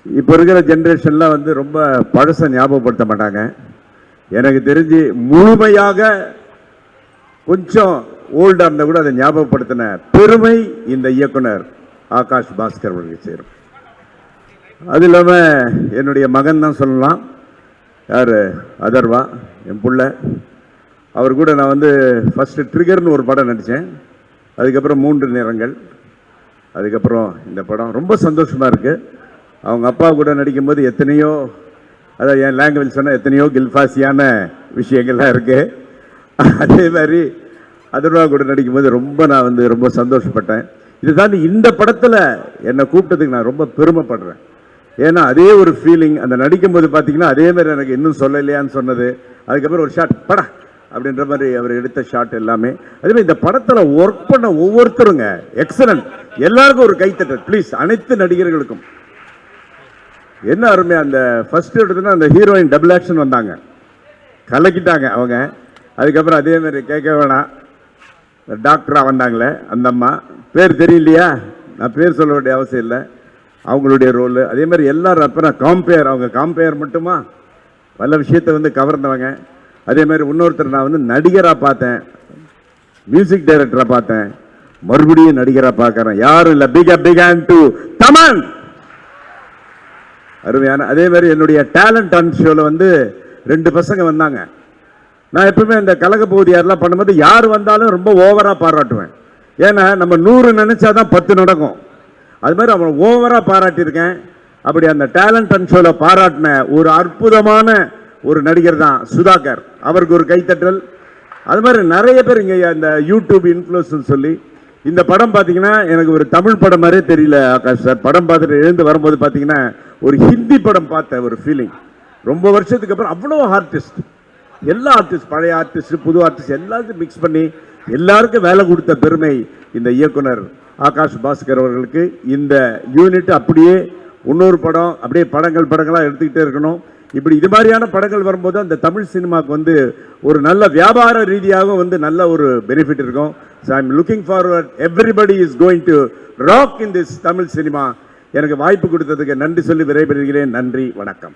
இப்போ இருக்கிற ஜென்ரேஷன்லாம் வந்து ரொம்ப பழச ஞாபகப்படுத்த மாட்டாங்க. எனக்கு தெரிஞ்சு முழுமையாக கொஞ்சம் ஓல்டாக இருந்தால் கூட அதை ஞாபகப்படுத்தின பெருமை இந்த இயக்குனர் ஆகாஷ் பாஸ்கர் அவர்களுக்கு சேரும். அது இல்லாமல் என்னுடைய மகன் தான் சொல்லலாம். யார்? அதர்வா, என் புள்ள. அவர் கூட நான் வந்து ஃபஸ்ட்டு ட்ரிகர்னு ஒரு படம் நடித்தேன். அதுக்கப்புறம் 3 நிறங்கள். அதுக்கப்புறம் இந்த படம் ரொம்ப சந்தோஷமாக இருக்குது. அவங்க அப்பா கூட நடிக்கும்போது எத்தனையோ, அதான் என் லாங்குவேஜ் சொன்னால் எத்தனையோ கில்ஃபாசியான விஷயங்கள்லாம் இருக்குது. அதே மாதிரி அதர்வா கூட நடிக்கும்போது நான் வந்து ரொம்ப சந்தோஷப்பட்டேன். இது தாண்டி இந்த படத்தில் என்னை கூப்பிட்டதுக்கு நான் ரொம்ப பெருமைப்படுறேன். ஏன்னா அதே ஒரு ஃபீலிங் அந்த நடிக்கும்போது பார்த்தீங்கன்னா அதே மாதிரி எனக்கு இன்னும் சொல்லலையான்னு சொன்னது. அதுக்கப்புறம் ஒரு ஷாட் படா அப்படின்ற மாதிரி அவர் எடுத்த ஷாட் எல்லாமே. அதேமாதிரி இந்த படத்தில் ஒர்க் பண்ண ஒவ்வொருத்தருங்க எக்ஸலன்ட். எல்லாருக்கும் ஒரு கைத்தட்டல் ப்ளீஸ், அனைத்து நடிகர்களுக்கும். என்ன அருமையா அந்த ஃபர்ஸ்ட் எடுத்துன்னா அந்த ஹீரோயின் டபுள் ஆக்ஷன் வந்தாங்க, கலக்கிட்டாங்க அவங்க. அதுக்கப்புறம் அதே மாதிரி கேட்க வேணாம், டாக்டராக வந்தாங்களே அந்த அம்மா, பேர் தெரியலையா, நான் பேர் சொல்ல வேண்டிய அவசியம் இல்லை, அவங்களுடைய ரோல். அதே மாதிரி எல்லாரும் அப்புறம் காம்பேர், அவங்க காம்பேர் மட்டுமா பல விஷயத்தை வந்து கவர்ந்தவங்க. அதே மாதிரி இன்னொருத்தர் நான் வந்து நடிகராக பார்த்தேன், மியூசிக் டைரக்டராக பார்த்தேன், மறுபடியும் நடிகராக பார்க்குறேன். யாரும் இல்லை, பிக் ஹேண்ட் டு தமன். அருமையான. அதே மாதிரி என்னுடைய டேலண்ட் அண்ட் ஷோவில் வந்து 2 பசங்க வந்தாங்க. நான் எப்பவுமே இந்த கலக பகுதி யாரெல்லாம் பண்ணும்போது யார் வந்தாலும் ரொம்ப ஓவராக பாராட்டுவேன். ஏன்னா நம்ம 100 நினைச்சாதான் 10 நடக்கும். அது மாதிரி அவன் ஓவராக பாராட்டியிருக்கேன். அப்படி அந்த டேலண்ட் அண்ட் ஷோவில் பாராட்டின ஒரு அற்புதமான ஒரு நடிகர் தான் சுதாகர். அவருக்கு ஒரு கைத்தட்டல். அது மாதிரி நிறைய பேர் இங்கே இந்த யூடியூப் இன்ஃப்ளூயன்ஸ் சொல்லி இந்த படம் பார்த்தீங்கன்னா எனக்கு ஒரு தமிழ் படம் மாதிரியே தெரியல ஆகாஷ் சார். படம் பார்த்துட்டு எழுந்து வரும்போது பார்த்தீங்கன்னா ஒரு ஹிந்தி படம் பார்த்த ஒரு ஃபீலிங். ரொம்ப வருஷத்துக்கு அப்புறம் அவ்வளோ ஆர்டிஸ்ட், எல்லா ஆர்டிஸ்ட், பழைய ஆர்டிஸ்ட், புது ஆர்டிஸ்ட் எல்லாத்தையும் மிக்ஸ் பண்ணி எல்லாருக்கும் வேலை கொடுத்த பெருமை இந்த இயக்குனர் ஆகாஷ் பாஸ்கர் அவர்களுக்கு. இந்த யூனிட் அப்படியே இன்னொரு படம் அப்படியே படங்களாக எடுத்துக்கிட்டே இருக்கணும். இப்படி இது மாதிரியான படங்கள் வரும்போது அந்த தமிழ் சினிமாவுக்கு வந்து ஒரு நல்ல வியாபார ரீதியாக வந்து நல்ல ஒரு பெனிஃபிட் இருக்கும். So I am looking forward. Everybody is going to rock in this Tamil cinema. எனக்கு வாய்ப்பு கொடுத்ததுக்கு நன்றி சொல்லி விடைபெறுகிறேன். நன்றி, வணக்கம்.